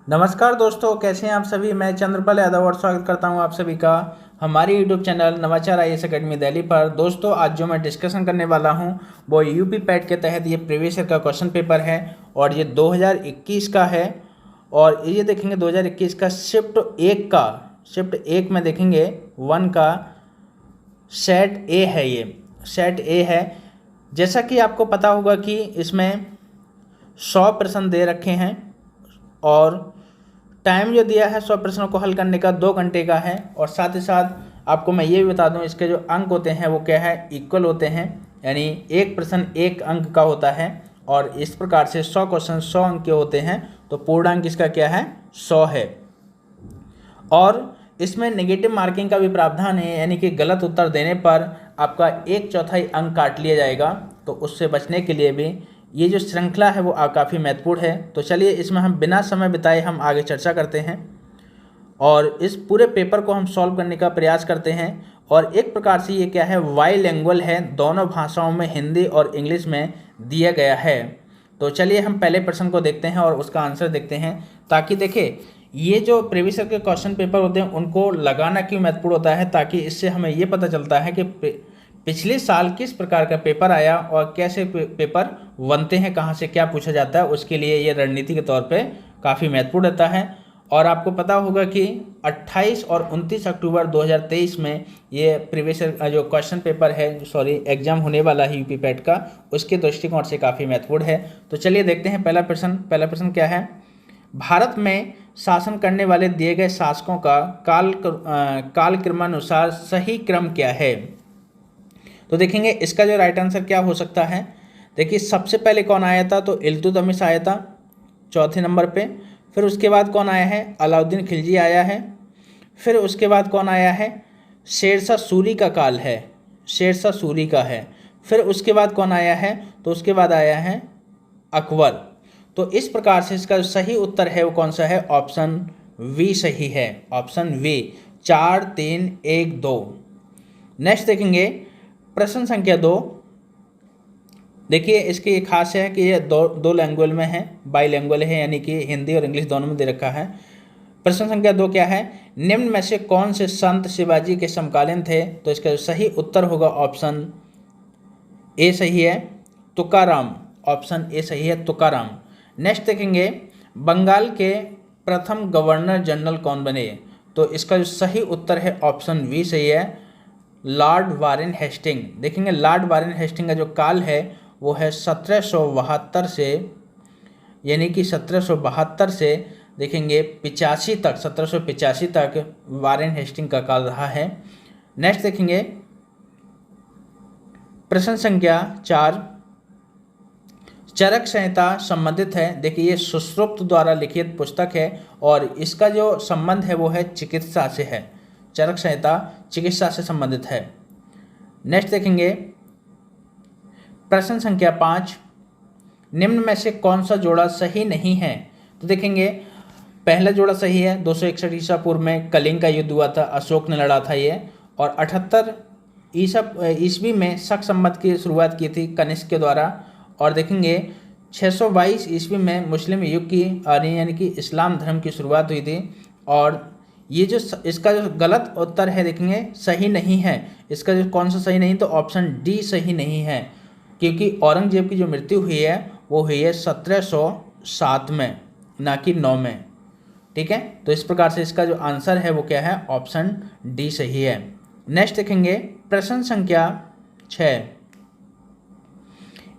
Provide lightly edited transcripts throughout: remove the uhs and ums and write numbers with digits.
नमस्कार दोस्तों, कैसे हैं आप सभी। मैं चंद्रपाल यादव और स्वागत करता हूं आप सभी का हमारे यूट्यूब चैनल नवाचार आईएएस अकेडमी दिल्ली पर। दोस्तों, आज जो मैं डिस्कशन करने वाला हूं वो यूपी पैट के तहत ये प्रीवियस ईयर का क्वेश्चन पेपर है और ये 2021 का है। और ये देखेंगे 2021 का शिफ्ट एक में देखेंगे 1 का सेट ए है। ये सेट ए है। जैसा कि आपको पता होगा कि इसमें 100 प्रश्न दे रखे हैं और टाइम जो दिया है 100 प्रश्नों को हल करने का 2 घंटे का है। और साथ ही साथ आपको मैं ये भी बता दूं, इसके जो अंक होते हैं वो क्या है, इक्वल होते हैं, यानी एक प्रश्न 1 अंक का होता है। और इस प्रकार से 100 क्वेश्चन 100 अंक के होते हैं, तो पूर्णांक इसका क्या है, 100 है। और इसमें नेगेटिव मार्किंग का भी प्रावधान है, यानी कि गलत उत्तर देने पर आपका 1/4 अंक काट लिया जाएगा। तो उससे बचने के लिए भी ये जो श्रृंखला है वो काफ़ी महत्वपूर्ण है। तो चलिए इसमें हम बिना समय बिताए हम आगे चर्चा करते हैं और इस पूरे पेपर को हम सॉल्व करने का प्रयास करते हैं। और एक प्रकार से ये क्या है, बाइलिंगुअल है, दोनों भाषाओं में हिंदी और इंग्लिश में दिया गया है। तो चलिए हम पहले प्रश्न को देखते हैं और उसका आंसर देखते हैं, ताकि देखिए ये जो प्रीवियस ईयर के क्वेश्चन पेपर होते हैं उनको लगाना क्यों महत्वपूर्ण होता है, ताकि इससे हमें ये पता चलता है कि पिछले साल किस प्रकार का पेपर आया और कैसे पेपर बनते हैं, कहाँ से क्या पूछा जाता है। उसके लिए ये रणनीति के तौर पे काफ़ी महत्वपूर्ण रहता है। और आपको पता होगा कि 28 और 29 अक्टूबर 2023 में ये प्रीवियस ईयर जो क्वेश्चन पेपर है, एग्जाम होने वाला है यूपी पैट का, उसके दृष्टिकोण से काफ़ी महत्वपूर्ण है। तो चलिए देखते हैं पहला प्रश्न क्या है। भारत में शासन करने वाले दिए गए शासकों का कालक्रमानुसार सही क्रम क्या है। तो देखेंगे इसका जो राइट आंसर क्या हो सकता है। देखिए सबसे पहले कौन आया था, तो इल्तुतमिश आया था चौथे नंबर पे। फिर उसके बाद कौन आया है, अलाउद्दीन खिलजी आया है। फिर उसके बाद कौन आया है, शेरशाह सूरी का काल है, शेरशाह सूरी का है। फिर उसके बाद कौन आया है, तो उसके बाद आया है अकबर। तो इस प्रकार से इसका जो सही उत्तर है वो कौन सा है, ऑप्शन वी सही है, ऑप्शन वी, 4 3 1 2। नेक्स्ट देखेंगे प्रश्न संख्या 2। देखिए इसकी एक खास है कि ये दो लैंग्वेज में है, बाइलिंगुअल है, यानी कि हिंदी और इंग्लिश दोनों में दे रखा है। प्रश्न संख्या 2 क्या है, निम्न में से कौन से संत शिवाजी के समकालीन थे। तो इसका सही उत्तर होगा ऑप्शन ए सही है, तुकाराम, ऑप्शन ए सही है, तुकाराम। नेक्स्ट देखेंगे बंगाल के प्रथम गवर्नर जनरल कौन बने। तो इसका जो सही उत्तर है ऑप्शन वी सही है, लॉर्ड वारेन हेस्टिंग। देखेंगे लॉर्ड वारेन हेस्टिंग का जो काल है वो है 1772 से, यानी कि 1772 से देखेंगे 85 तक, 1785 तक वारेन हेस्टिंग का काल रहा है। नेक्स्ट देखेंगे प्रश्न संख्या 4, चरक संहिता संबंधित है। देखिए ये सुश्रुत द्वारा लिखित पुस्तक है और इसका जो संबंध है वो है चिकित्सा से है, चरक संहिता चिकित्सा से संबंधित है। नेक्स्ट देखेंगे प्रश्न संख्या 5, निम्न में से कौन सा जोड़ा सही नहीं है। तो देखेंगे पहला जोड़ा सही है, 261 ईसा पूर्व में कलिंग का युद्ध हुआ था, अशोक ने लड़ा था ये। और 78 ईस्वी में शक संवत की शुरुआत की थी कनिष्क के द्वारा। और देखेंगे 622 ईस्वी में मुस्लिम युग की यानी कि इस्लाम धर्म की शुरुआत हुई थी। और ये जो इसका जो गलत उत्तर है देखेंगे सही नहीं है, इसका जो कौन सा सही नहीं, तो ऑप्शन डी सही नहीं है, क्योंकि औरंगजेब की जो मृत्यु हुई है वो हुई है 1707 में, ना कि 9 में। ठीक है, तो इस प्रकार से इसका जो आंसर है वो क्या है, ऑप्शन डी सही है। नेक्स्ट देखेंगे प्रश्न संख्या 6,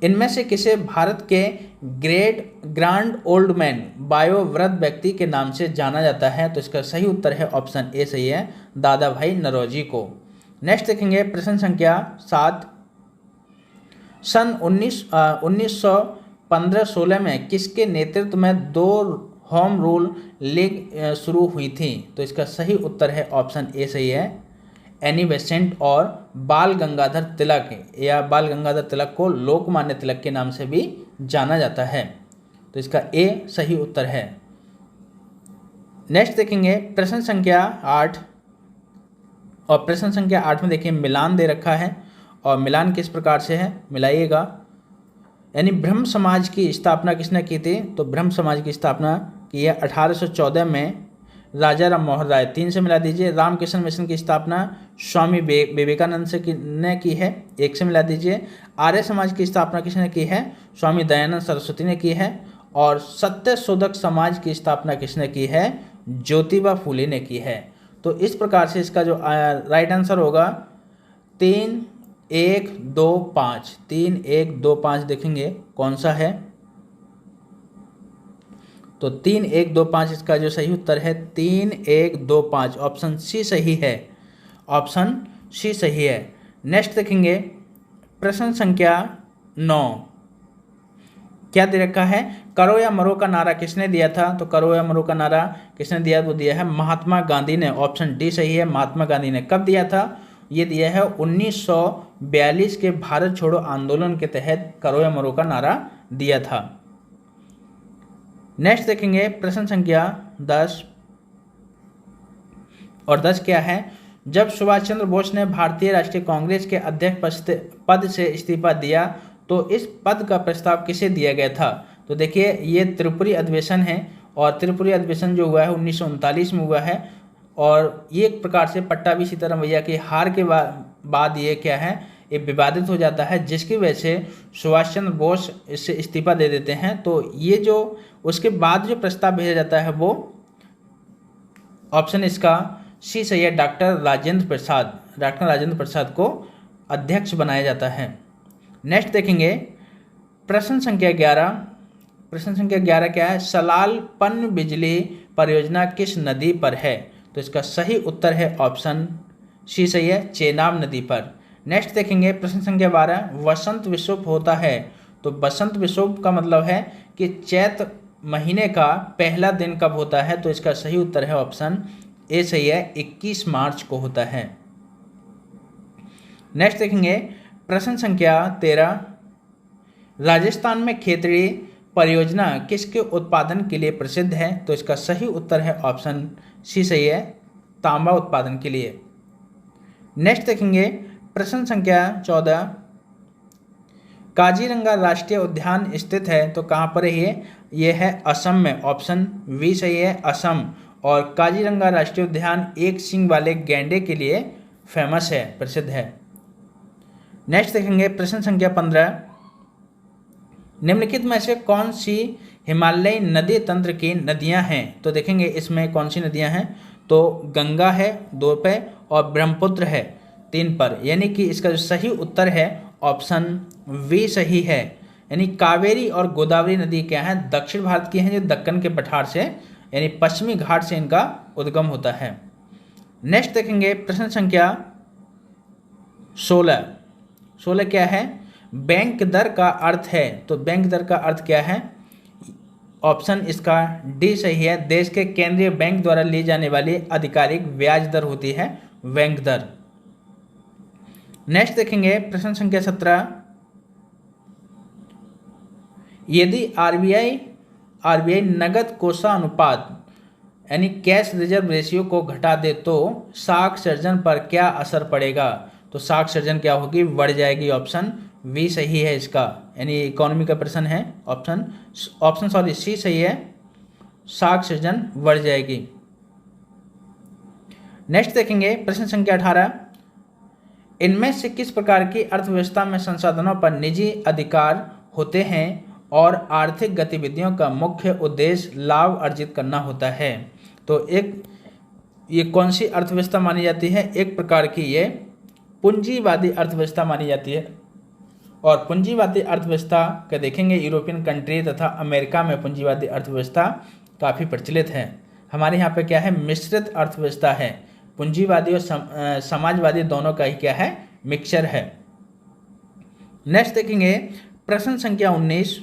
इनमें से किसे भारत के ग्रांड ओल्ड मैन वयोवृद्ध व्यक्ति के नाम से जाना जाता है। तो इसका सही उत्तर है ऑप्शन ए सही है, दादा भाई नौरोजी को। नेक्स्ट देखेंगे प्रश्न संख्या 7, सन 1915-16 में किसके नेतृत्व में 2 होम रूल लीग शुरू हुई थी। तो इसका सही उत्तर है ऑप्शन ए सही है, एनी बेसेंट और बाल गंगाधर तिलक, या बाल गंगाधर तिलक को लोकमान्य तिलक के नाम से भी जाना जाता है। तो इसका ए सही उत्तर है। नेक्स्ट देखेंगे प्रश्न संख्या 8, और प्रश्न संख्या 8 में देखिए मिलान दे रखा है, और मिलान किस प्रकार से है मिलाइएगा। यानी ब्रह्म समाज की स्थापना किसने की थी। तो ब्रह्म समाज की स्थापना कि यह 1814 में राजा राम मोहन राय, 3 से मिला दीजिए। रामकृष्ण मिशन की स्थापना स्वामी विवेकानंद से ने की है, 1 से मिला दीजिए। आर्य समाज की स्थापना किसने की है? स्वामी दयानंद सरस्वती ने की है। और सत्य शोधक समाज की स्थापना किसने की है? ज्योतिबा फूले ने की है। तो इस प्रकार से इसका जो राइट आंसर होगा 3, 1, 2, 5, 3, 1, 2, 5 देखेंगे कौन सा है। तो 3, 1, 2, 5 इसका जो सही उत्तर है 3, 1, 2, 5, ऑप्शन सी सही है, ऑप्शन सी सही है। नेक्स्ट देखेंगे प्रश्न संख्या 9, क्या दे रखा है? करो या मरो का नारा किसने दिया था? तो करो या मरो का नारा किसने दिया? वो दिया है महात्मा गांधी ने, ऑप्शन डी सही है, महात्मा गांधी ने। कब दिया था? ये दिया है 1942 के भारत छोड़ो आंदोलन के तहत करो या मरो का नारा दिया था। नेक्स्ट देखेंगे प्रश्न संख्या 10, और 10 क्या है? जब सुभाष चंद्र बोस ने भारतीय राष्ट्रीय कांग्रेस के अध्यक्ष पद से इस्तीफा दिया तो इस पद का प्रस्ताव किसे दिया गया था? तो देखिए ये त्रिपुरी अधिवेशन है, और त्रिपुरी अधिवेशन जो हुआ है 1939 में हुआ है, और ये एक प्रकार से पट्टाभी सीतारामैया की हार के बाद ये क्या है, ये विवादित हो जाता है, जिसकी वजह से सुभाष चंद्र बोस इससे इस्तीफा दे देते हैं। तो ये जो उसके बाद जो प्रस्ताव भेजा जाता है वो ऑप्शन इसका सी सही है, डॉक्टर राजेंद्र प्रसाद को अध्यक्ष बनाया जाता है। नेक्स्ट देखेंगे प्रश्न संख्या 11। प्रश्न संख्या 11 क्या है? सलाल पन बिजली परियोजना किस नदी पर है? तो इसका सही उत्तर है ऑप्शन सी सही है, चेनाब नदी पर। नेक्स्ट देखेंगे प्रश्न संख्या 12, वसंत विषुव होता है। तो बसंत विषुव का मतलब है कि चैत महीने का पहला दिन कब होता है? तो इसका सही उत्तर है ऑप्शन ए सही है, 21 मार्च को होता है। नेक्स्ट देखेंगे प्रश्न संख्या 13, राजस्थान में खेतड़ी परियोजना किसके उत्पादन के लिए प्रसिद्ध है? तो इसका सही उत्तर है ऑप्शन सी सही है, तांबा उत्पादन के लिए। नेक्स्ट देखेंगे प्रश्न संख्या 14, काजीरंगा राष्ट्रीय उद्यान स्थित है तो कहाँ पर है ये है असम में, ऑप्शन वी सही है, असम। और काजीरंगा राष्ट्रीय उद्यान एक सींग वाले गैंडे के लिए फेमस है, प्रसिद्ध है। नेक्स्ट देखेंगे प्रश्न संख्या 15, निम्नलिखित में से कौन सी हिमालयी नदी तंत्र की नदियां हैं? तो देखेंगे इसमें कौन सी नदियां हैं, तो गंगा है 2 पे और ब्रह्मपुत्र है 3 पर, यानी कि इसका जो सही उत्तर है ऑप्शन वी सही है, यानी कावेरी और गोदावरी नदी क्या है? दक्षिण भारत की हैं, जो दक्कन के पठार से यानी पश्चिमी घाट से इनका उद्गम होता है। नेक्स्ट देखेंगे प्रश्न संख्या 16 क्या है? बैंक दर का अर्थ है। तो बैंक दर का अर्थ क्या है? ऑप्शन इसका डी सही है, देश के केंद्रीय बैंक द्वारा ली जाने वाली आधिकारिक ब्याज दर होती है बैंक दर। नेक्स्ट देखेंगे प्रश्न संख्या 17, यदि आरबीआई नगद कोषानुपात यानी कैश रिजर्व रेशियो को घटा दे तो साख सर्जन पर क्या असर पड़ेगा? तो साख सर्जन क्या होगी? बढ़ जाएगी, ऑप्शन वी सही है इसका, यानी इकोनॉमी का प्रश्न है, ऑप्शन सी सही है, साख सर्जन बढ़ जाएगी। नेक्स्ट देखेंगे प्रश्न संख्या 18, इनमें से किस प्रकार की अर्थव्यवस्था में संसाधनों पर निजी अधिकार होते हैं और आर्थिक गतिविधियों का मुख्य उद्देश्य लाभ अर्जित करना होता है? तो ये कौन सी अर्थव्यवस्था मानी जाती है? एक प्रकार की ये पूंजीवादी अर्थव्यवस्था मानी जाती है, और पूंजीवादी अर्थव्यवस्था का देखेंगे यूरोपियन कंट्री तथा अमेरिका में पूंजीवादी अर्थव्यवस्था काफ़ी प्रचलित है। हमारे यहाँ पे क्या है? मिश्रित अर्थव्यवस्था है, पूंजीवादी और समाजवादी दोनों का ही क्या है? मिक्सचर है। नेक्स्ट देखेंगे प्रश्न संख्या 19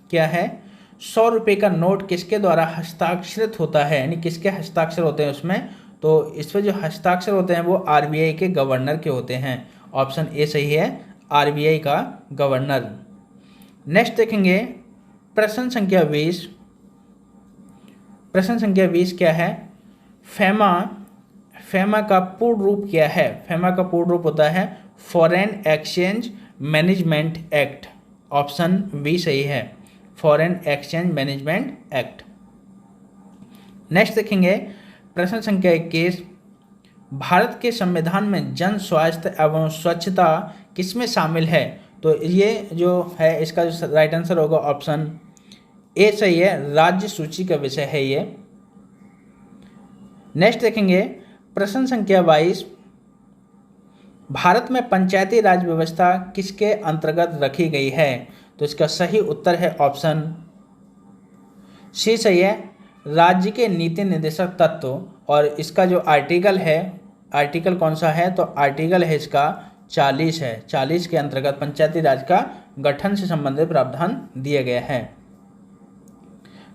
क्या है? 100 रुपये का नोट किसके द्वारा हस्ताक्षरित होता है, यानी किसके हस्ताक्षर होते हैं उसमें? तो इस पर जो हस्ताक्षर होते हैं वो आरबीआई के गवर्नर के होते हैं, ऑप्शन ए सही है, आरबीआई का गवर्नर। नेक्स्ट देखेंगे प्रश्न संख्या 20। प्रश्न संख्या 20 क्या है? फेमा का पूर्ण रूप क्या है? फेमा का पूर्ण रूप होता है Foreign Exchange Management Act, option B सही है, Foreign Exchange Management Act. Next देखेंगे प्रश्न संख्या 21, भारत के संविधान में जन स्वास्थ्य एवं स्वच्छता किसमें शामिल है? तो ये जो है इसका जो राइट आंसर होगा ऑप्शन ए सही है, राज्य सूची का विषय है ये। नेक्स्ट देखेंगे प्रश्न संख्या 22, भारत में पंचायती राज व्यवस्था किसके अंतर्गत रखी गई है? तो इसका सही उत्तर है ऑप्शन सी सही है, राज्य के नीति निर्देशक तत्व। और इसका जो आर्टिकल है, आर्टिकल कौन सा है? तो आर्टिकल है इसका 40 है। 40 के अंतर्गत पंचायती राज का गठन से संबंधित प्रावधान दिया गया है।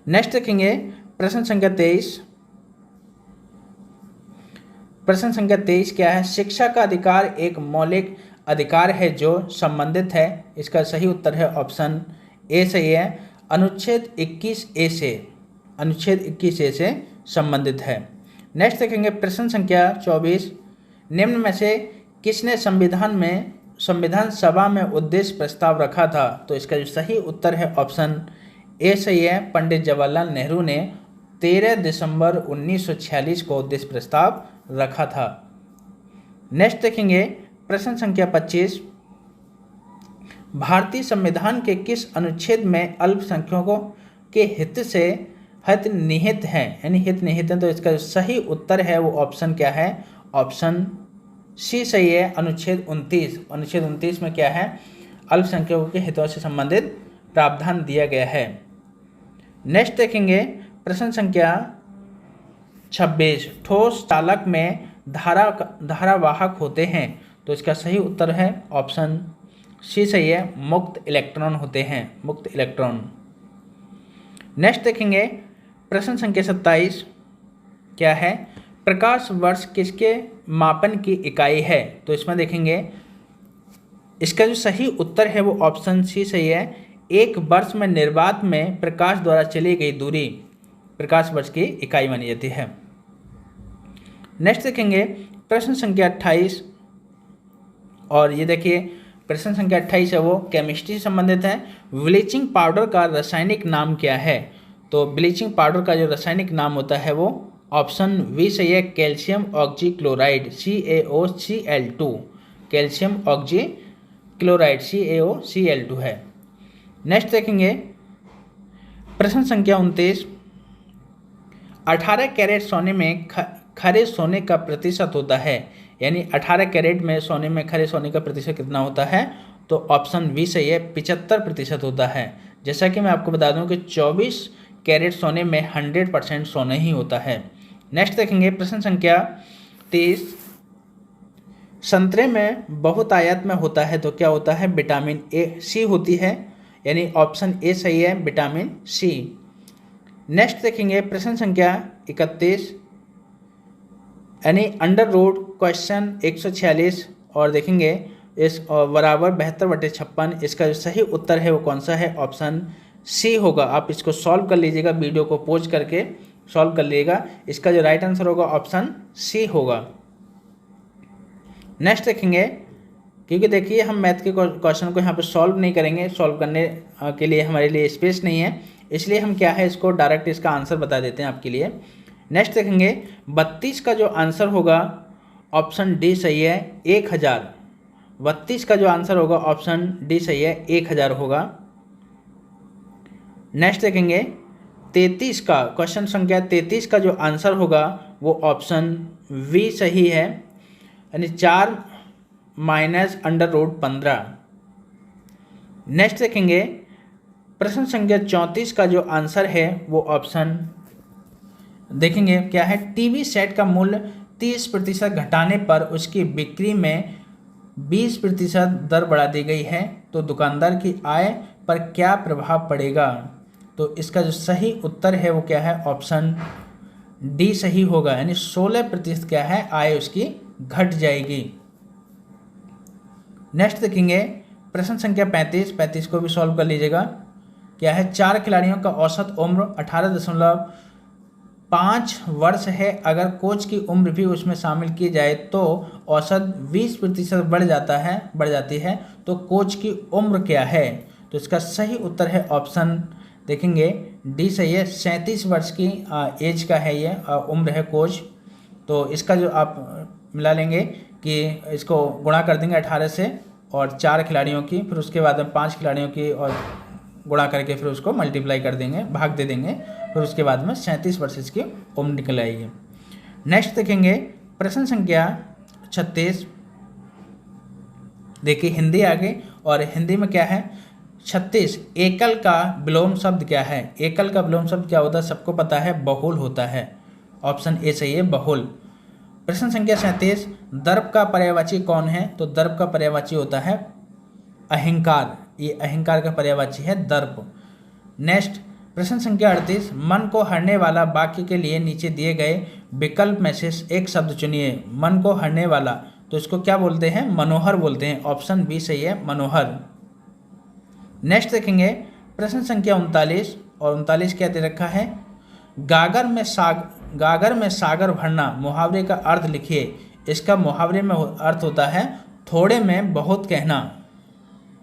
नेक्स्ट देखेंगे प्रश्न संख्या 23, प्रश्न संख्या 23 क्या है? शिक्षा का अधिकार एक मौलिक अधिकार है जो संबंधित है। इसका सही उत्तर है ऑप्शन ए सही है, अनुच्छेद 21A से, अनुच्छेद 21A से संबंधित है। नेक्स्ट देखेंगे प्रश्न संख्या 24, निम्न में से किसने संविधान सभा में उद्देश्य प्रस्ताव रखा था? तो इसका जो सही उत्तर है ऑप्शन ए सही है, पंडित जवाहरलाल नेहरू ने 13 दिसंबर 1946 को उद्देश्य प्रस्ताव रखा था। नेक्स्ट देखेंगे प्रश्न संख्या 25, भारतीय संविधान के किस अनुच्छेद में अल्पसंख्यकों के हित निहित है, यानी हित निहित है? तो इसका सही उत्तर है वो ऑप्शन क्या है? ऑप्शन सी सही है, अनुच्छेद 29। अनुच्छेद 29 में क्या है? अल्पसंख्यकों के हितों से संबंधित प्रावधान दिया गया है। नेक्स्ट देखेंगे प्रश्न संख्या 26, ठोस चालक में धारावाहक होते हैं। तो इसका सही उत्तर है ऑप्शन सी सही है, मुक्त इलेक्ट्रॉन होते हैं, मुक्त इलेक्ट्रॉन। नेक्स्ट देखेंगे प्रश्न संख्या 27 क्या है? प्रकाश वर्ष किसके मापन की इकाई है? तो इसमें देखेंगे इसका जो सही उत्तर है वो ऑप्शन सी सही है, एक वर्ष में निर्वात में प्रकाश द्वारा चली गई दूरी प्रकाश वर्ष की इकाई मानी जाती है। नेक्स्ट देखेंगे प्रश्न संख्या 28, और ये देखिए प्रश्न संख्या 28 है वो केमिस्ट्री से संबंधित है। ब्लीचिंग पाउडर का रासायनिक नाम क्या है? तो ब्लीचिंग पाउडर का जो रासायनिक नाम होता है वो ऑप्शन बी सही है, calcium oxychloride CaOCl2, calcium oxychloride CaOCl2 है। नेक्स्ट देखेंगे प्रश्न संख्या 29, 18 कैरेट सोने में खरे सोने का प्रतिशत होता है, यानी 18 कैरेट में सोने में खरे सोने का प्रतिशत कितना होता है? तो ऑप्शन बी सही है, 75% होता है। जैसा कि मैं आपको बता दूं कि 24 कैरेट सोने में 100% सोना ही होता है। नेक्स्ट देखेंगे प्रश्न संख्या 30, संतरे में बहुतायत में होता है तो क्या होता है? विटामिन सी होती है, यानी ऑप्शन ए सही है, विटामिन सी। नेक्स्ट देखेंगे प्रश्न संख्या 31, यानी अंडर रूट क्वेश्चन 146, और देखेंगे इस बराबर 72/56। इसका जो सही उत्तर है वो कौन सा है? ऑप्शन सी होगा। आप इसको सॉल्व कर लीजिएगा, वीडियो को पॉज करके सॉल्व कर लीजिएगा। इसका जो राइट आंसर होगा ऑप्शन सी होगा। नेक्स्ट देखेंगे, क्योंकि देखिए हम मैथ के क्वेश्चन को यहाँ पे सॉल्व नहीं करेंगे, सॉल्व करने के लिए हमारे लिए स्पेस नहीं है, इसलिए हम क्या है इसको डायरेक्ट इसका आंसर बता देते हैं आपके लिए। नेक्स्ट देखेंगे 32 का जो आंसर होगा ऑप्शन डी सही है, 1000। 32 का जो आंसर होगा ऑप्शन डी सही है, 1000 होगा। नेक्स्ट देखेंगे 33 का, क्वेश्चन संख्या 33 का जो आंसर होगा वो ऑप्शन वी सही है, यानी 4 माइनस अंडर रूट 15। नेक्स्ट देखेंगे प्रश्न संख्या 34 का जो आंसर है वो ऑप्शन देखेंगे क्या है, टीवी सेट का मूल्य 30% घटाने पर उसकी बिक्री में 20% दर बढ़ा दी गई है, तो दुकानदार की आय पर क्या प्रभाव पड़ेगा? तो इसका जो सही उत्तर है वो क्या है, ऑप्शन डी सही होगा, यानी 16% क्या है आय उसकी घट जाएगी। नेक्स्ट देखेंगे प्रश्न संख्या 35 को भी सॉल्व कर लीजिएगा। क्या है, 4 खिलाड़ियों का औसत उम्र 18.5 वर्ष है, अगर कोच की उम्र भी उसमें शामिल की जाए तो औसत 20% बढ़ जाती है, तो कोच की उम्र क्या है? तो इसका सही उत्तर है ऑप्शन देखेंगे डी सही है। 37 वर्ष की एज का है ये, उम्र है कोच। तो इसका जो आप मिला लेंगे कि इसको गुणा कर देंगे 18 से और 4 खिलाड़ियों की, फिर उसके बाद में 5 खिलाड़ियों की और गुणा करके फिर उसको मल्टीप्लाई कर देंगे, भाग दे देंगे, फिर उसके बाद में 37 वर्ष इसकी उम्र निकल आएगी। नेक्स्ट देखेंगे प्रश्न संख्या 36। देखिए हिंदी आ गई और हिंदी में क्या है 36। एकल का विलोम शब्द क्या है? एकल का विलोम शब्द क्या होता है? सबको पता है, बहुल होता है। ऑप्शन ए सही है, बहुल। प्रश्न संख्या 37। दर्प का पर्यायवाची कौन है? तो दर्प का पर्यायवाची होता है अहंकार। ये अहंकार का पर्यायवाची है दर्प। नेक्स्ट प्रश्न संख्या 38। मन को हरने वाला वाक्य के लिए नीचे दिए गए विकल्प में से एक शब्द चुनिए। मन को हरने वाला, तो इसको क्या बोलते हैं? मनोहर बोलते हैं। ऑप्शन बी सही है, मनोहर। नेक्स्ट देखेंगे प्रश्न संख्या 39 और 39 क्या दे रखा है? गागर में सागर भरना, मुहावरे का अर्थ लिखिए। इसका मुहावरे में अर्थ होता है थोड़े में बहुत कहना।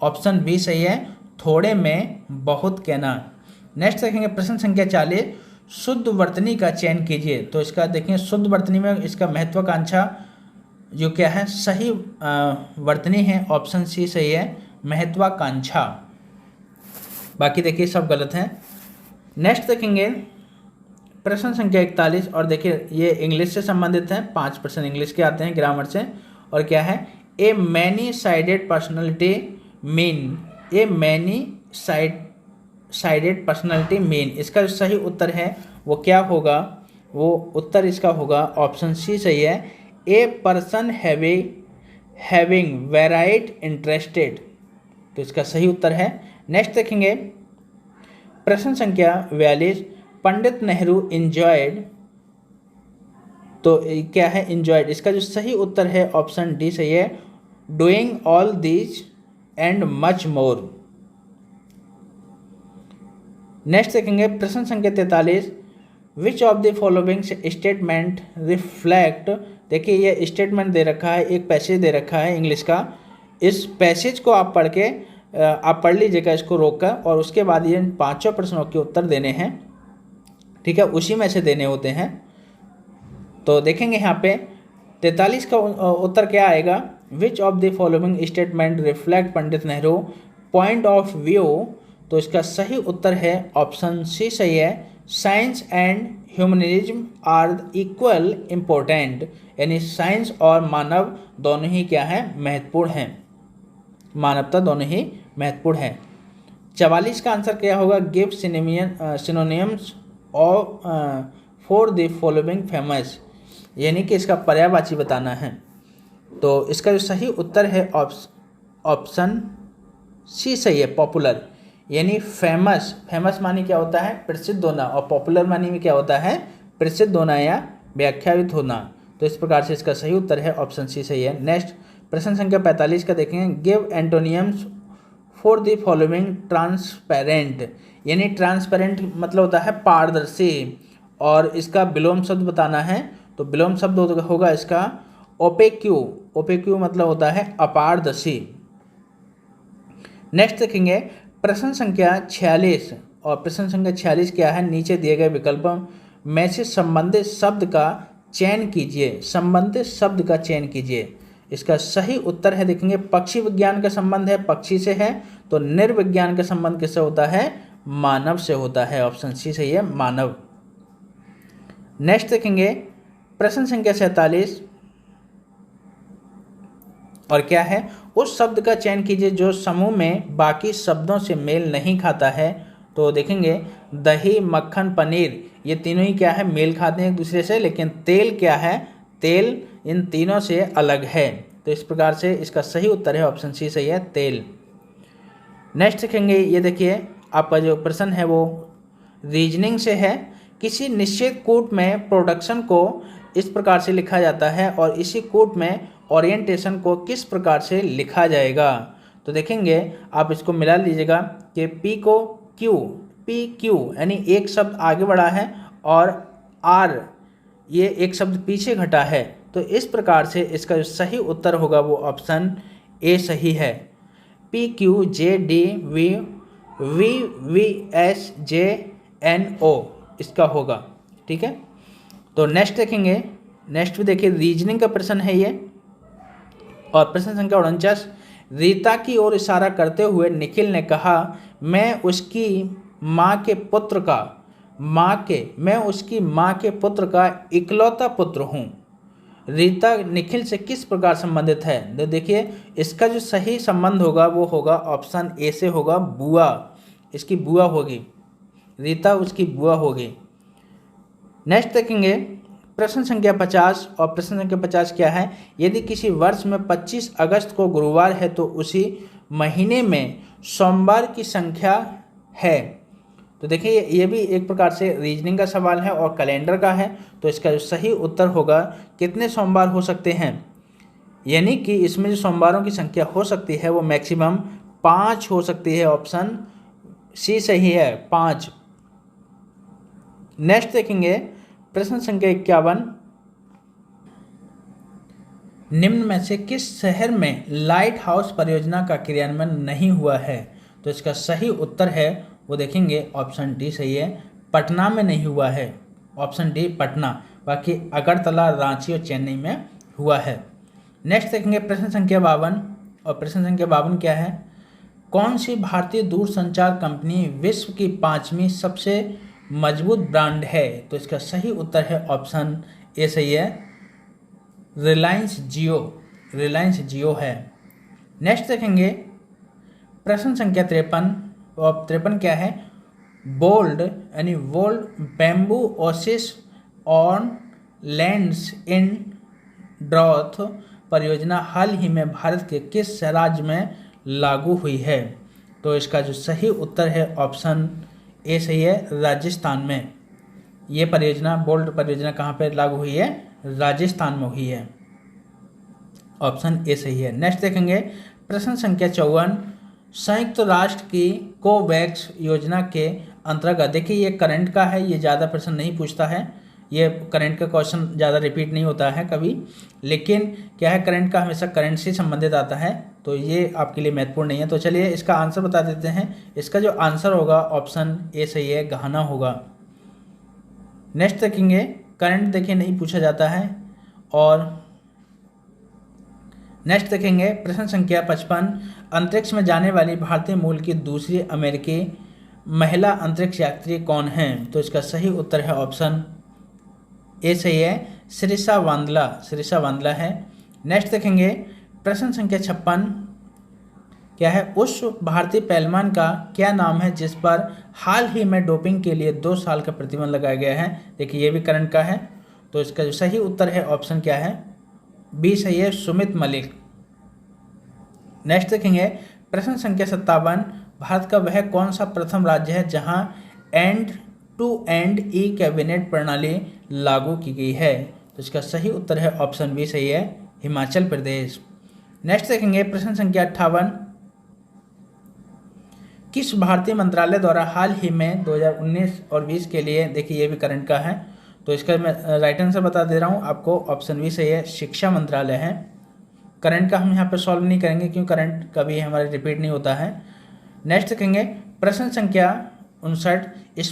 ऑप्शन बी सही है, थोड़े में बहुत कहना। नेक्स्ट देखेंगे प्रश्न संख्या 40। शुद्ध वर्तनी का चयन कीजिए। तो इसका देखेंगे शुद्ध वर्तनी में इसका महत्वाकांक्षा जो क्या है, सही वर्तनी है। ऑप्शन सी सही है, महत्वाकांक्षा। बाकी देखिए सब गलत हैं। नेक्स्ट देखेंगे प्रश्न संख्या 41 और देखिए ये इंग्लिश से संबंधित है। 5 प्रश्न इंग्लिश के आते हैं ग्रामर से। और क्या है? ए मैनी साइडेड पर्सनैलिटी मीन। ए मैनी साइडेड पर्सनैलिटी मीन। इसका जो सही उत्तर है वो क्या होगा? वो उत्तर इसका होगा ऑप्शन सी सही है, a person having varied interested. तो इसका सही उत्तर है। नेक्स्ट देखेंगे प्रश्न संख्या 42। पंडित नेहरू इंजॉयड। तो क्या है इंजॉयड? इसका जो सही उत्तर है ऑप्शन डी सही है, doing all these and much more. Next देखेंगे प्रश्न संख्या 43। विच of the following statement reflect. देखिए ये स्टेटमेंट दे रखा है, एक पैसेज दे रखा है इंग्लिश का। इस पैसेज को आप पढ़ लीजिएगा इसको रोककर, और उसके बाद ये 5 प्रश्नों के उत्तर देने हैं। ठीक है, उसी में से देने होते हैं। तो देखेंगे यहाँ पे 43 का उत्तर क्या आएगा? Which of the following statement reflect Pandit Nehru point of view. तो इसका सही उत्तर है ऑप्शन सी सही है, science and humanism are equal important. यानी साइंस और मानव दोनों ही क्या है? महत्वपूर्ण हैं। मानवता दोनों ही महत्वपूर्ण है। 44 का आंसर क्या होगा? Give synonyms of for the following famous. यानी कि इसका पर्यायवाची बताना है। तो इसका जो सही उत्तर है ऑप्शन सी सही है, पॉपुलर। यानी फेमस मानी क्या होता है? प्रसिद्ध होना, और पॉपुलर मानी में क्या होता है? प्रसिद्ध होना या व्याख्यात होना। तो इस प्रकार से इसका सही उत्तर है ऑप्शन सी सही है। नेक्स्ट प्रश्न संख्या 45 का देखेंगे। Give एंटोनियम्स for the following transparent. यानी ट्रांसपेरेंट मतलब होता है पारदर्शी, और इसका विलोम शब्द बताना है। तो विलोम शब्द होगा इसका ओपेक्यू। ओपेक्यू मतलब होता है अपारदर्शी। नेक्स्ट देखेंगे प्रश्न संख्या 46, और प्रश्न संख्या 46 क्या है? नीचे दिए गए विकल्पों में से संबंधित शब्द का चयन कीजिए। संबंधित शब्द का चयन कीजिए। इसका सही उत्तर है देखेंगे पक्षी विज्ञान का संबंध है पक्षी से है, तो निर्विज्ञान का संबंध किससे होता है? मानव से होता है। ऑप्शन सी सही है, मानव। नेक्स्ट देखेंगे प्रश्न संख्या 47 और क्या है? उस शब्द का चयन कीजिए जो समूह में बाकी शब्दों से मेल नहीं खाता है। तो देखेंगे दही, मक्खन, पनीर, ये तीनों ही क्या है? मेल खाते हैं एक दूसरे से, लेकिन तेल क्या है? तेल इन तीनों से अलग है। तो इस प्रकार से इसका सही उत्तर है ऑप्शन सी सही है, तेल। नेक्स्ट देखेंगे, ये देखिए आपका जो प्रश्न है वो रीजनिंग से है। किसी निश्चित कूट में प्रोडक्शन को इस प्रकार से लिखा जाता है और इसी कूट में ओरिएंटेशन को किस प्रकार से लिखा जाएगा। तो देखेंगे आप इसको मिला लीजिएगा कि पी को क्यू यानी एक शब्द आगे बढ़ा है और आर ये एक शब्द पीछे घटा है। तो इस प्रकार से इसका जो सही उत्तर होगा वो ऑप्शन ए सही है। P Q J D V V V S J NO इसका होगा। ठीक है, तो नेक्स्ट देखेंगे, नेक्स्ट भी देखिए रीजनिंग का प्रश्न है ये, और प्रश्न संख्या 49। रीता की ओर इशारा करते हुए निखिल ने कहा, मैं उसकी माँ के पुत्र का इकलौता पुत्र हूँ। रीता निखिल से किस प्रकार संबंधित है? तो देखिए इसका जो सही संबंध होगा वो होगा ऑप्शन ए से होगा, बुआ, इसकी बुआ होगी, रीता उसकी बुआ होगी। नेक्स्ट देखेंगे प्रश्न संख्या 50, और प्रश्न संख्या 50 क्या है? यदि किसी वर्ष में 25 अगस्त को गुरुवार है तो उसी महीने में सोमवार की संख्या है। तो देखिए ये भी एक प्रकार से रीजनिंग का सवाल है और कैलेंडर का है, तो इसका जो सही उत्तर होगा कितने सोमवार हो सकते हैं, यानी कि इसमें जो सोमवारों की संख्या हो सकती है वो मैक्सिमम 5 हो सकती है। ऑप्शन सी सही है, 5। नेक्स्ट देखेंगे प्रश्न संख्या 51। निम्न में से किस शहर में लाइट हाउस परियोजना का क्रियान्वयन नहीं हुआ है? तो इसका सही उत्तर है वो देखेंगे ऑप्शन डी सही है, पटना में नहीं हुआ है, ऑप्शन डी पटना, बाकी अगरतला, रांची और चेन्नई में हुआ है। नेक्स्ट देखेंगे प्रश्न संख्या 52, और प्रश्न संख्या 52 क्या है? कौन सी भारतीय दूरसंचार कंपनी विश्व की 5वीं सबसे मजबूत ब्रांड है? तो इसका सही उत्तर है ऑप्शन ए सही है, रिलायंस जियो है। नेक्स्ट देखेंगे प्रश्न संख्या 53, और 53 क्या है? Bold bamboo oasis on lands in drought परियोजना हाल ही में भारत के किस राज्य में लागू हुई है? तो इसका जो सही उत्तर है ऑप्शन ए सही है, राजस्थान में। ये परियोजना, बोल्ड परियोजना कहाँ पे लागू हुई है? राजस्थान में हुई है, ऑप्शन ए सही है। नेक्स्ट देखेंगे प्रश्न संख्या 54। संयुक्त राष्ट्र की कोवैक्स योजना के अंतर्गत, देखिए ये करंट का है, ये ज़्यादा प्रश्न नहीं पूछता है, ये करंट का क्वेश्चन ज़्यादा रिपीट नहीं होता है कभी, लेकिन क्या है करंट का हमेशा करंट से संबंधित आता है, तो ये आपके लिए महत्वपूर्ण नहीं है। तो चलिए इसका आंसर बता देते हैं। इसका जो आंसर होगा ऑप्शन ए सही है, घाना होगा। नेक्स्ट देखेंगे करंट, देखिए नहीं पूछा जाता है। और नेक्स्ट देखेंगे प्रश्न संख्या 55। अंतरिक्ष में जाने वाली भारतीय मूल की दूसरी अमेरिकी महिला अंतरिक्ष यात्री कौन है? तो इसका सही उत्तर है ऑप्शन ए सही है, शिरीषा वांदला है। नेक्स्ट देखेंगे प्रश्न संख्या 56 क्या है? उस भारतीय पहलवान का क्या नाम है जिस पर हाल ही में डोपिंग के लिए 2 साल का प्रतिबंध लगाया गया है? देखिए ये भी करंट का है, तो इसका जो सही उत्तर है ऑप्शन क्या है? बी सही है, सुमित मलिक। नेक्स्ट देखेंगे प्रश्न संख्या 57। भारत का वह कौन सा प्रथम राज्य है जहां end to end e cabinet प्रणाली लागू की गई है? तो इसका सही उत्तर है ऑप्शन बी सही है, हिमाचल प्रदेश। नेक्स्ट देखेंगे प्रश्न संख्या 58। किस भारतीय मंत्रालय द्वारा हाल ही में 2019 और 20 के लिए, देखिए ये भी करंट का है, तो इसका मैं राइट आंसर बता दे रहा हूँ आपको, ऑप्शन बी सही है, शिक्षा मंत्रालय है। करंट का हम यहाँ पे सॉल्व नहीं करेंगे क्योंकि करंट कभी हमारे रिपीट नहीं होता है। नेक्स्ट देखेंगे प्रश्न संख्या 59।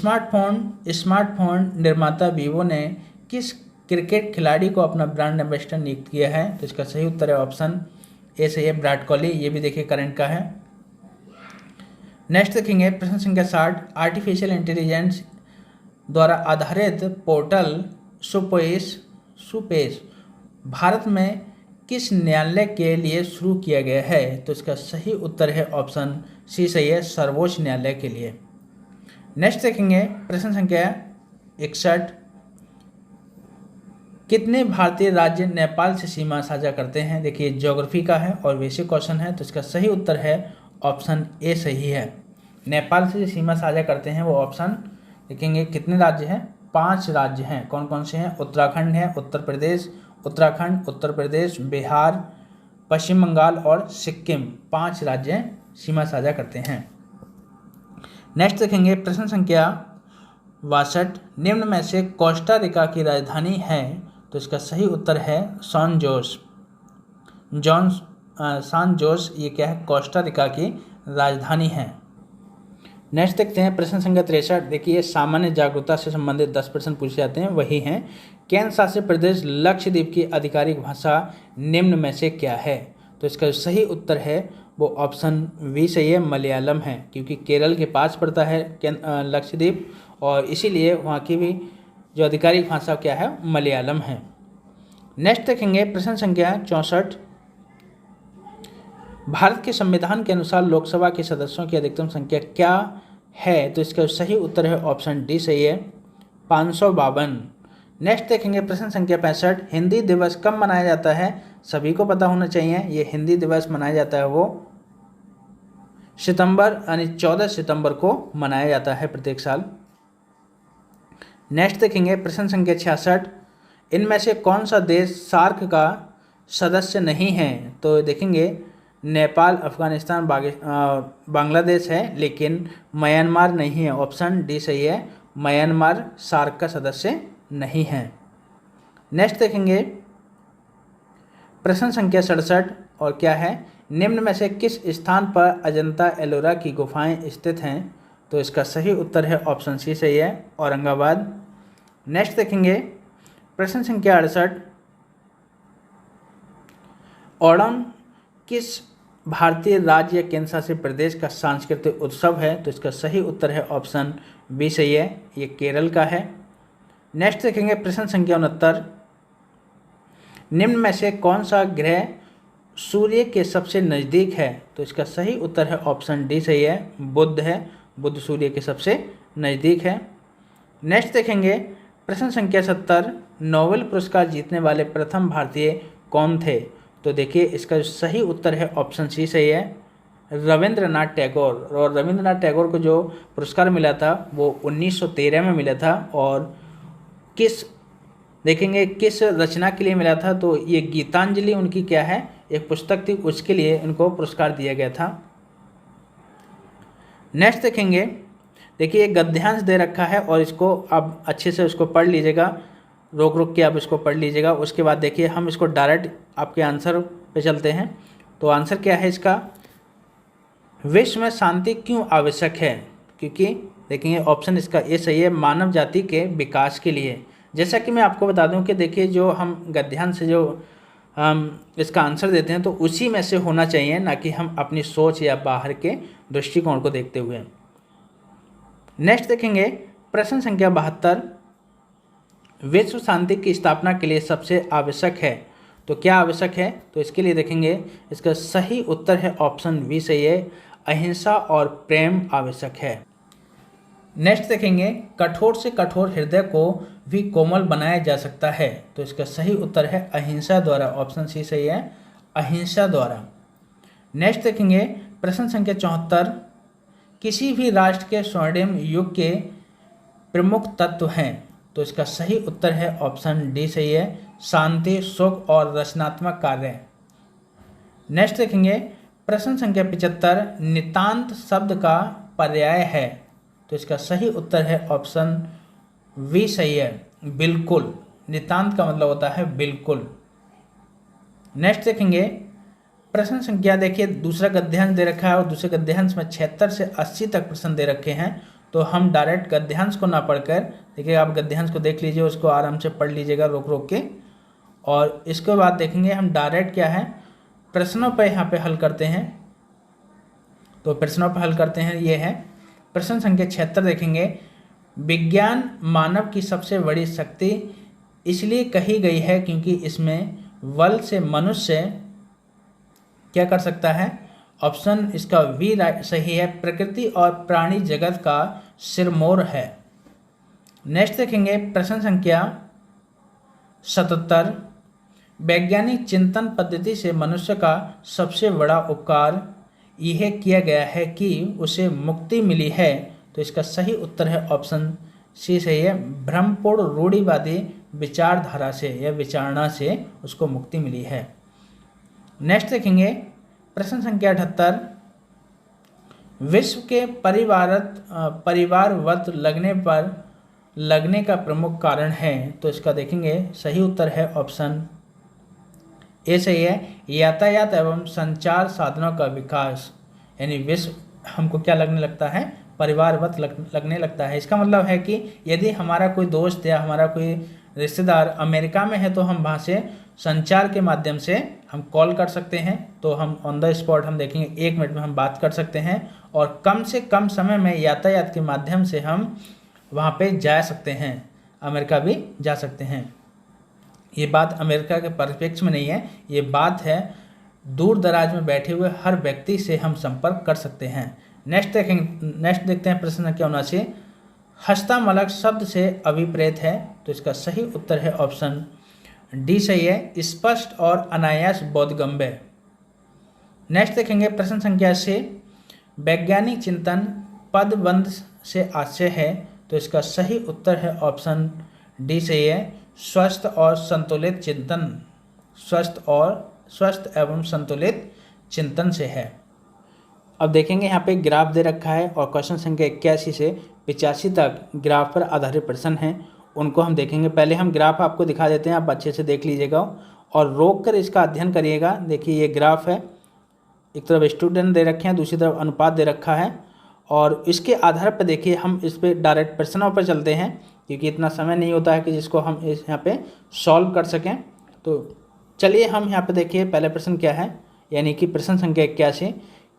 स्मार्टफोन निर्माता वीवो ने किस क्रिकेट खिलाड़ी को अपना ब्रांड एम्बेसडर नियुक्त किया है? तो इसका सही उत्तर है ऑप्शन ए सही है, विराट कोहली। ये भी देखिए करंट का है। नेक्स्ट देखेंगे प्रश्न संख्या 60। आर्टिफिशियल इंटेलिजेंस द्वारा आधारित पोर्टल सुपेश भारत में किस न्यायालय के लिए शुरू किया गया है? तो इसका सही उत्तर है ऑप्शन सी सही है, सर्वोच्च न्यायालय के लिए। नेक्स्ट देखेंगे प्रश्न संख्या 61। कितने भारतीय राज्य नेपाल से सीमा साझा करते हैं? देखिए ज्योग्राफी का है और बेसिक क्वेश्चन है, तो इसका सही उत्तर है ऑप्शन ए सही है, नेपाल से सीमा साझा करते हैं वो ऑप्शन। देखेंगे कितने राज्य हैं? 5 राज्य हैं। कौन कौन से हैं? उत्तराखंड है, उत्तर प्रदेश, बिहार, पश्चिम बंगाल और सिक्किम, 5 राज्य सीमा साझा करते हैं। नेक्स्ट देखेंगे प्रश्न संख्या 62। निम्न में से कोस्टा रिका की राजधानी है? तो इसका सही उत्तर है सान जोस। ये क्या है? कोस्टा रिका की राजधानी है। नेक्स्ट देखते हैं प्रश्न संख्या 63। देखिए सामान्य जागरूकता से संबंधित 10 प्रश्न पूछे जाते हैं, वही हैं केंद्र शासित प्रदेश लक्षद्वीप की आधिकारिक भाषा निम्न में से क्या है। तो इसका सही उत्तर है वो ऑप्शन बी सही है, मलयालम है, क्योंकि केरल के पास पड़ता है लक्षद्वीप और इसीलिए वहाँ की भी जो आधिकारिक भाषा क्या है मलयालम है। नेक्स्ट देखेंगे प्रश्न संख्या 64। भारत के संविधान के अनुसार लोकसभा के सदस्यों की अधिकतम संख्या क्या है। तो इसका सही उत्तर है ऑप्शन डी सही है, 552। नेक्स्ट देखेंगे प्रश्न संख्या 65। हिंदी दिवस कब मनाया जाता है। सभी को पता होना चाहिए, ये हिंदी दिवस मनाया जाता है वो सितंबर यानी 14 सितंबर को मनाया जाता है प्रत्येक साल। नेक्स्ट देखेंगे प्रश्न संख्या 66। इनमें से कौन सा देश सार्क का सदस्य नहीं है। तो देखेंगे नेपाल, अफगानिस्तान, बांग्लादेश है, लेकिन म्यांमार नहीं है। ऑप्शन डी सही है, म्यांमार सार्क का सदस्य नहीं है। नेक्स्ट देखेंगे प्रश्न संख्या 67 और क्या है, निम्न में से किस स्थान पर अजंता एलोरा की गुफाएं स्थित हैं। तो इसका सही उत्तर है ऑप्शन सी सही है, औरंगाबाद। नेक्स्ट देखेंगे प्रश्न संख्या 68। ओणम किस भारतीय राज्य या केंद्र शासित प्रदेश का सांस्कृतिक उत्सव है। तो इसका सही उत्तर है ऑप्शन बी सही है, ये केरल का है। नेक्स्ट देखेंगे प्रश्न संख्या 69। निम्न में से कौन सा ग्रह सूर्य के सबसे नज़दीक है। तो इसका सही उत्तर है ऑप्शन डी सही है, बुध है, बुध सूर्य के सबसे नज़दीक है। नेक्स्ट देखेंगे प्रश्न संख्या 70। नोबेल पुरस्कार जीतने वाले प्रथम भारतीय कौन थे। तो देखिए इसका सही उत्तर है ऑप्शन सी सही है, रविंद्रनाथ टैगोर। और रविंद्रनाथ टैगोर को जो पुरस्कार मिला था वो 1913 में मिला था। और किस रचना के लिए मिला था। तो ये गीतांजलि उनकी क्या है, एक पुस्तक थी, उसके लिए इनको पुरस्कार दिया गया था। नेक्स्ट देखेंगे, देखिए एक गद्यांश दे रखा है और इसको आप अच्छे से उसको पढ़ लीजिएगा, रोक के आप इसको पढ़ लीजिएगा। उसके बाद देखिए हम इसको डायरेक्ट आपके आंसर पे चलते हैं। तो आंसर क्या है इसका, विश्व में शांति क्यों आवश्यक है। क्योंकि देखेंगे ऑप्शन इसका ए सही है, मानव जाति के विकास के लिए। जैसा कि मैं आपको बता दूं कि देखिए जो हम गद्यांश से जो इसका आंसर देते हैं तो उसी में से होना चाहिए, ना कि हम अपनी सोच या बाहर के दृष्टिकोण को देखते हुए। नेक्स्ट देखेंगे प्रश्न संख्या 72। विश्व शांति की स्थापना के लिए सबसे आवश्यक है। तो क्या आवश्यक है। तो इसके लिए देखेंगे इसका सही उत्तर है ऑप्शन बी सही है, अहिंसा और प्रेम आवश्यक है। नेक्स्ट देखेंगे कठोर से कठोर हृदय को भी कोमल बनाया जा सकता है। तो इसका सही उत्तर है अहिंसा द्वारा, ऑप्शन सी सही है, अहिंसा द्वारा। नेक्स्ट देखेंगे प्रश्न संख्या 74। किसी भी राष्ट्र के स्वर्णिम युग के प्रमुख तत्व हैं। तो इसका सही उत्तर है ऑप्शन डी सही है, शांति, सुख और रचनात्मक कार्य। नेक्स्ट देखेंगे प्रश्न संख्या 75। नितांत शब्द का पर्याय है। तो इसका सही उत्तर है ऑप्शन वी सही है, बिल्कुल। नितांत का मतलब होता है बिल्कुल। नेक्स्ट देखेंगे प्रश्न संख्या, देखिए दूसरा गद्यांश दे रखा है और दूसरे गद्यांश में 76 से 80 तक प्रश्न दे रखे हैं। तो हम डायरेक्ट गद्यांश को ना पढ़कर, देखिए आप गद्यांश को देख लीजिए, उसको आराम से पढ़ लीजिएगा रोक के। और इसके बाद देखेंगे हम डायरेक्ट क्या है प्रश्नों पर यहाँ पे हल करते हैं। तो प्रश्नों पर हल करते हैं, ये है प्रश्न संख्या 76 देखेंगे। विज्ञान मानव की सबसे बड़ी शक्ति इसलिए कही गई है क्योंकि इसमें बल से मनुष्य क्या कर सकता है। ऑप्शन इसका वी सही है, प्रकृति और प्राणी जगत का सिरमौर है। नेक्स्ट देखेंगे प्रश्न संख्या 77। वैज्ञानिक चिंतन पद्धति से मनुष्य का सबसे बड़ा उपकार यह किया गया है कि उसे मुक्ति मिली है। तो इसका सही उत्तर है ऑप्शन सी सही है, भ्रमपूर्ण रूढ़िवादी विचारधारा से या विचारणा से उसको मुक्ति मिली है। नेक्स्ट देखेंगे प्रश्न संख्या 78। विश्व के परिवारवत लगने का प्रमुख कारण है। तो इसका देखेंगे सही उत्तर है ऑप्शन ए सही है, यातायात एवं संचार साधनों का विकास। यानी विश्व हमको क्या लगने लगता है, परिवारवत लगने लगता है। इसका मतलब है कि यदि हमारा कोई दोस्त या हमारा कोई रिश्तेदार अमेरिका में है तो हम वहाँ से संचार के माध्यम से हम कॉल कर सकते हैं। तो हम ऑन द स्पॉट हम देखेंगे 1 मिनट में हम बात कर सकते हैं और कम से कम समय में यातायात के माध्यम से हम वहाँ पे जा सकते हैं, अमेरिका भी जा सकते हैं। ये बात अमेरिका के परिप्रेक्ष्य में नहीं है, ये बात है दूर दराज में बैठे हुए हर व्यक्ति से हम संपर्क कर सकते हैं। नेक्स्ट देखते हैं प्रश्न संख्या 79। हस्तमलक शब्द से अभिप्रेत है, तो इसका सही उत्तर है ऑप्शन डी सही है, स्पष्ट और अनायास बोधगम्य। नेक्स्ट देखेंगे प्रश्न संख्या 80। वैज्ञानिक चिंतन पदबंध से आशय है, तो इसका सही उत्तर है ऑप्शन डी सही है, स्वस्थ और संतुलित चिंतन, स्वस्थ एवं संतुलित चिंतन से है। अब देखेंगे यहाँ पे ग्राफ दे रखा है और क्वेश्चन संख्या 81 से 85 तक ग्राफ पर आधारित प्रश्न हैं, उनको हम देखेंगे। पहले हम ग्राफ आपको दिखा देते हैं, आप अच्छे से देख लीजिएगा और रोक कर इसका अध्ययन करिएगा। देखिए ये ग्राफ है, एक तरफ स्टूडेंट दे रखे हैं, दूसरी तरफ अनुपात दे रखा है और इसके आधार पर देखिए हम इस पर डायरेक्ट प्रश्नों पर चलते हैं, क्योंकि इतना समय नहीं होता है कि जिसको हम इस यहाँ पे सॉल्व कर सकें। तो चलिए हम यहाँ पे देखिए पहले प्रश्न क्या है, यानी कि प्रश्न संख्या 81।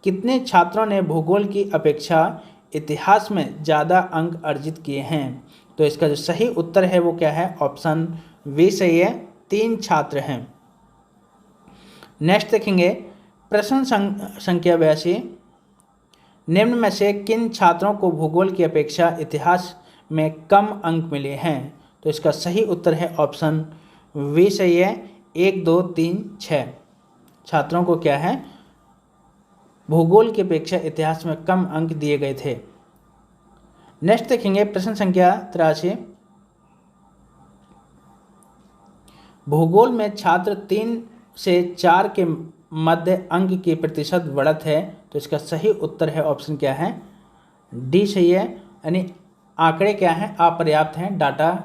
कितने छात्रों ने भूगोल की अपेक्षा इतिहास में ज़्यादा अंक अर्जित किए हैं? तो इसका जो सही उत्तर है वो क्या है, ऑप्शन वी सही है, 3 छात्र हैं। नेक्स्ट देखेंगे प्रश्न संख्या 82। निम्न में से किन छात्रों को भूगोल की अपेक्षा इतिहास में कम अंक मिले हैं? तो इसका सही उत्तर है ऑप्शन वी सही है, 1 2 3 6 छात्रों को क्या है, भूगोल की अपेक्षा इतिहास में कम अंक दिए गए थे। नेक्स्ट देखेंगे प्रश्न संख्या 83। भूगोल में छात्र 3 से 4 के मध्य अंक की प्रतिशत बढ़त है, तो इसका सही उत्तर है ऑप्शन क्या है, डी सही है, यानी आंकड़े क्या हैं, अपर्याप्त हैं, डाटा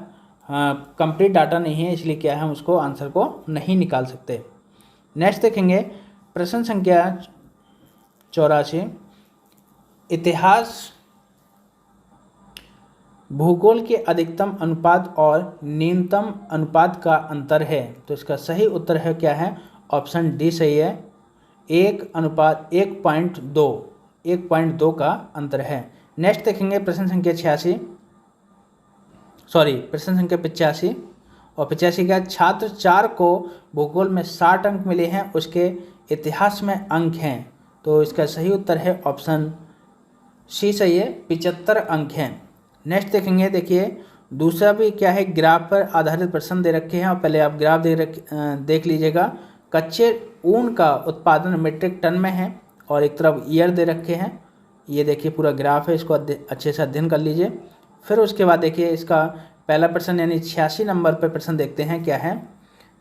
कंप्लीट डाटा नहीं है, इसलिए क्या है हम उसको आंसर को नहीं निकाल सकते। नेक्स्ट देखेंगे प्रश्न संख्या 84। इतिहास भूगोल के अधिकतम अनुपात और न्यूनतम अनुपात का अंतर है, तो इसका सही उत्तर है क्या है, ऑप्शन डी सही है, 1:1.2 का अंतर है। नेक्स्ट देखेंगे प्रश्न संख्या 85 और 85 का छात्र 4 को भूगोल में 60 अंक मिले हैं, उसके इतिहास में अंक हैं, तो इसका सही उत्तर है ऑप्शन सी सही है, 75 अंक हैं। नेक्स्ट देखेंगे, देखिए दूसरा भी क्या है, ग्राफ पर आधारित प्रश्न दे रखे हैं और पहले आप ग्राफ देख लीजिएगा। कच्चे ऊन का उत्पादन मीट्रिक टन में है और एक तरफ ईयर दे रखे हैं, ये देखिए पूरा ग्राफ है, इसको अच्छे से अध्ययन कर लीजिए। फिर उसके बाद देखिए इसका पहला प्रश्न यानी 86 नंबर पर प्रश्न देखते हैं क्या है,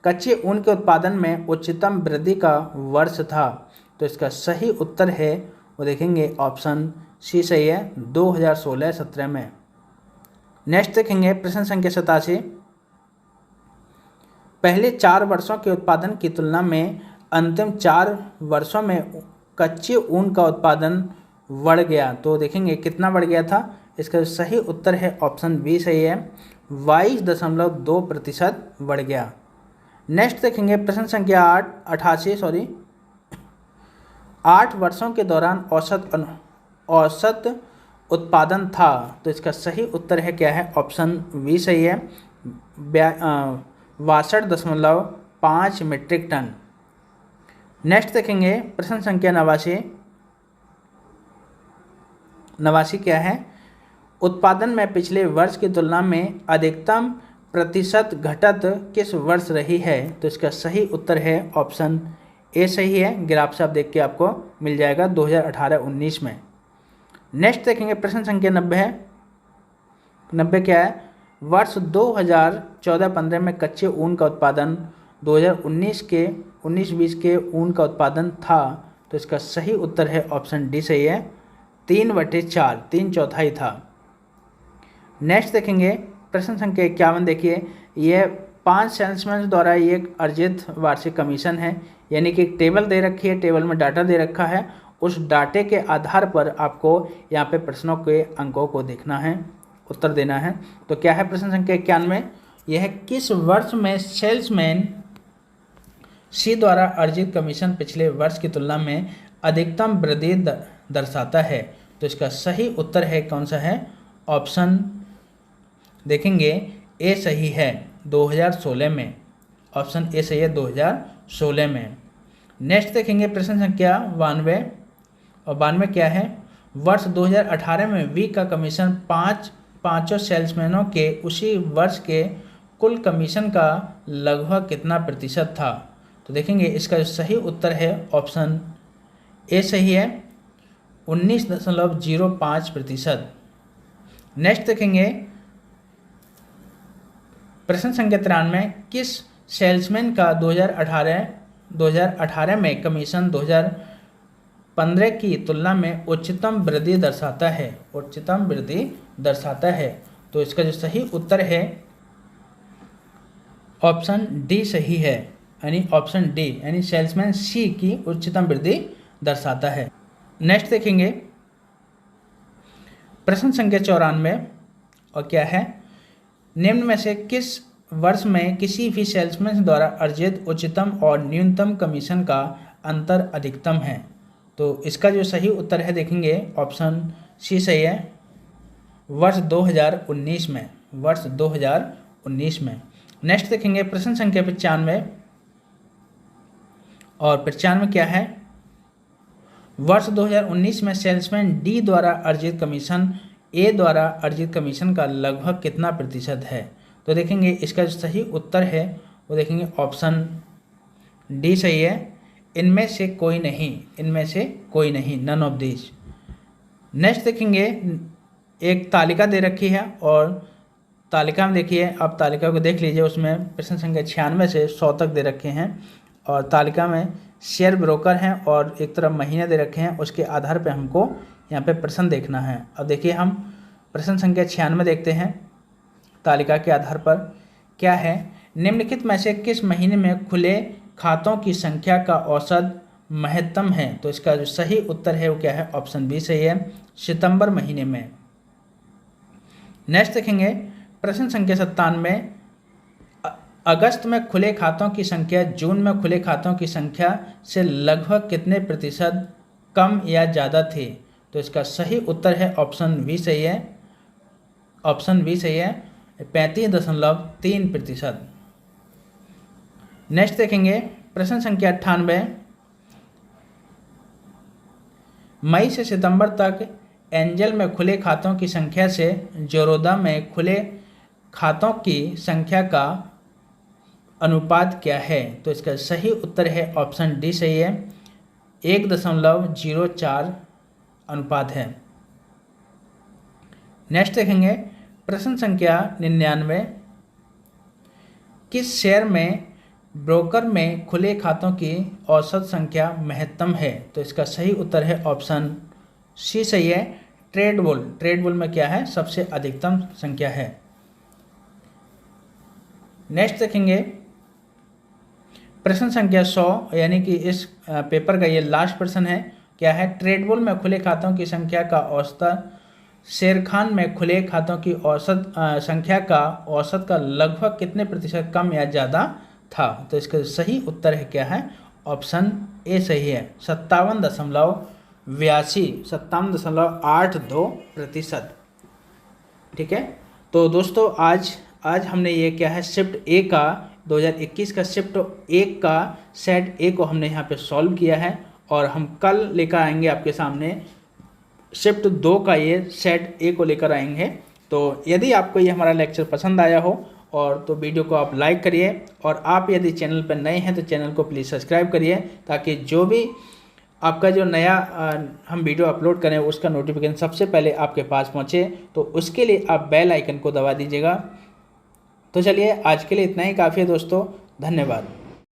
कच्चे ऊन के उत्पादन में उच्चतम वृद्धि का वर्ष था, तो इसका सही उत्तर है वो देखेंगे ऑप्शन सी सही है, 2016-17 में। नेक्स्ट देखेंगे प्रश्न संख्या 87। पहले 4 वर्षों के उत्पादन की तुलना में अंतिम 4 वर्षों में कच्चे ऊन का उत्पादन बढ़ गया, तो देखेंगे कितना बढ़ गया था, इसका सही उत्तर है ऑप्शन बी सही है, 22.2% बढ़ गया। नेक्स्ट देखेंगे प्रश्न संख्या 88 8 वर्षों के दौरान औसत उत्पादन था, तो इसका सही उत्तर है क्या है, ऑप्शन बी सही है, 62.5 मीट्रिक टन। नेक्स्ट देखेंगे प्रश्न संख्या 89 क्या है, उत्पादन में पिछले वर्ष की तुलना में अधिकतम प्रतिशत घटत किस वर्ष रही है, तो इसका सही उत्तर है ऑप्शन ए सही है, ग्राफ से आप देख के आपको मिल जाएगा 2018-19 में। नेक्स्ट देखेंगे प्रश्न संख्या 90 क्या है, वर्ष 2014-15 में कच्चे ऊन का उत्पादन 2019-20 के ऊन का उत्पादन था, तो इसका सही उत्तर है ऑप्शन डी सही है, 3/4 3/4 था। नेक्स्ट देखेंगे प्रश्न संख्या 51 देखिए, यह 5 सेल्समैन द्वारा ये एक अर्जित वार्षिक कमीशन है, यानी कि एक टेबल दे रखी है, टेबल में डाटा दे रखा है, उस डाटे के आधार पर आपको यहाँ पे प्रश्नों के अंकों को देखना है, उत्तर देना है। तो क्या है प्रश्न संख्या 91, यह है किस वर्ष में सेल्समैन सी द्वारा अर्जित कमीशन पिछले वर्ष की तुलना में अधिकतम वृद्धि दर्शाता है। तो इसका सही उत्तर है कौन सा है, ऑप्शन देखेंगे ए सही है 2016 में, ऑप्शन ए सही है 2016 में। नेक्स्ट देखेंगे प्रश्न संख्या 92, और 92 क्या है, वर्ष 2018 में वी का कमीशन पाँचों सेल्समैनों के उसी वर्ष के कुल कमीशन का लगभग कितना प्रतिशत था। तो देखेंगे इसका जो सही उत्तर है ऑप्शन ए सही है 19.05%। नेक्स्ट देखेंगे प्रश्न संख्या 93, किस सेल्समैन का 2018 में कमीशन 2015 की तुलना में उच्चतम वृद्धि दर्शाता है, उच्चतम वृद्धि दर्शाता है। तो इसका जो सही उत्तर है ऑप्शन डी सही है, यानी ऑप्शन डी यानी सेल्समैन सी की उच्चतम वृद्धि दर्शाता है। नेक्स्ट देखेंगे प्रश्न संख्या 94, और क्या है, निम्न में से किस वर्ष में किसी भी सेल्समैन द्वारा अर्जित उच्चतम और न्यूनतम कमीशन का अंतर अधिकतम है। तो इसका जो सही उत्तर है देखेंगे ऑप्शन सी सही है वर्ष 2019 में, वर्ष 2019 में। नेक्स्ट देखेंगे प्रश्न संख्या 95, और 95 क्या है, वर्ष 2019 में सेल्समैन डी द्वारा अर्जित कमीशन ए द्वारा अर्जित कमीशन का लगभग कितना प्रतिशत है। तो देखेंगे इसका जो सही उत्तर है वो देखेंगे ऑप्शन डी सही है, इनमें से कोई नहीं, इनमें से कोई नहीं, नन ऑफ दीज। नेक्स्ट देखेंगे एक तालिका दे रखी है, और तालिका में देखिए आप तालिका को देख लीजिए, उसमें प्रश्न संख्या 96 से 100 तक दे रखे हैं, और तालिका में शेयर ब्रोकर हैं और एक तरफ महीने दे रखे हैं, उसके आधार पे हमको यहाँ पे प्रश्न देखना है। अब देखिए हम प्रश्न संख्या 96 देखते हैं, तालिका के आधार पर क्या है, निम्नलिखित में से किस महीने में खुले खातों की संख्या का औसत महत्तम है। तो इसका जो सही उत्तर है वो क्या है, ऑप्शन बी सही है, सितंबर महीने में। नेक्स्ट देखेंगे प्रश्न संख्या 97, अगस्त में खुले खातों की संख्या जून में खुले खातों की संख्या से लगभग कितने प्रतिशत कम या ज़्यादा थी। तो इसका सही उत्तर है ऑप्शन बी सही है, ऑप्शन बी सही है 35.3%। नेक्स्ट देखेंगे प्रश्न संख्या 98, मई से सितंबर तक एंजल में खुले खातों की संख्या से जोरोदा में खुले खातों की संख्या का अनुपात क्या है। तो इसका सही उत्तर है ऑप्शन डी सही है 1.04 अनुपात है। नेक्स्ट देखेंगे प्रश्न संख्या 99, किस शेयर में ब्रोकर में खुले खातों की औसत संख्या महत्तम है। तो इसका सही उत्तर है ऑप्शन सी सही है, ट्रेड बुल। ट्रेड बुल में क्या है, सबसे अधिकतम संख्या है। नेक्स्ट देखेंगे प्रश्न संख्या 100, यानी कि इस पेपर का ये लास्ट प्रश्न है, क्या है, ट्रेड बुल में खुले खातों की संख्या का औसत शेर खान में खुले खातों की औसत संख्या का औसत का लगभग कितने प्रतिशत कम या ज़्यादा था। तो इसका सही उत्तर है क्या है, ऑप्शन ए सही है 57.82%। ठीक है, तो दोस्तों आज हमने ये क्या है शिफ्ट ए का 2021 का शिफ्ट 1 का सेट ए को हमने यहाँ पे सॉल्व किया है, और हम कल लेकर आएंगे आपके सामने शिफ्ट 2 का ये सेट ए को लेकर आएंगे। तो यदि आपको ये हमारा लेक्चर पसंद आया हो और तो वीडियो को आप लाइक करिए, और आप यदि चैनल पर नए हैं तो चैनल को प्लीज़ सब्सक्राइब करिए, ताकि जो भी आपका जो नया हम वीडियो अपलोड करें उसका नोटिफिकेशन सबसे पहले आपके पास पहुंचे। तो उसके लिए आप बेल आइकन को दबा दीजिएगा। तो चलिए आज के लिए इतना ही काफ़ी है दोस्तों, धन्यवाद।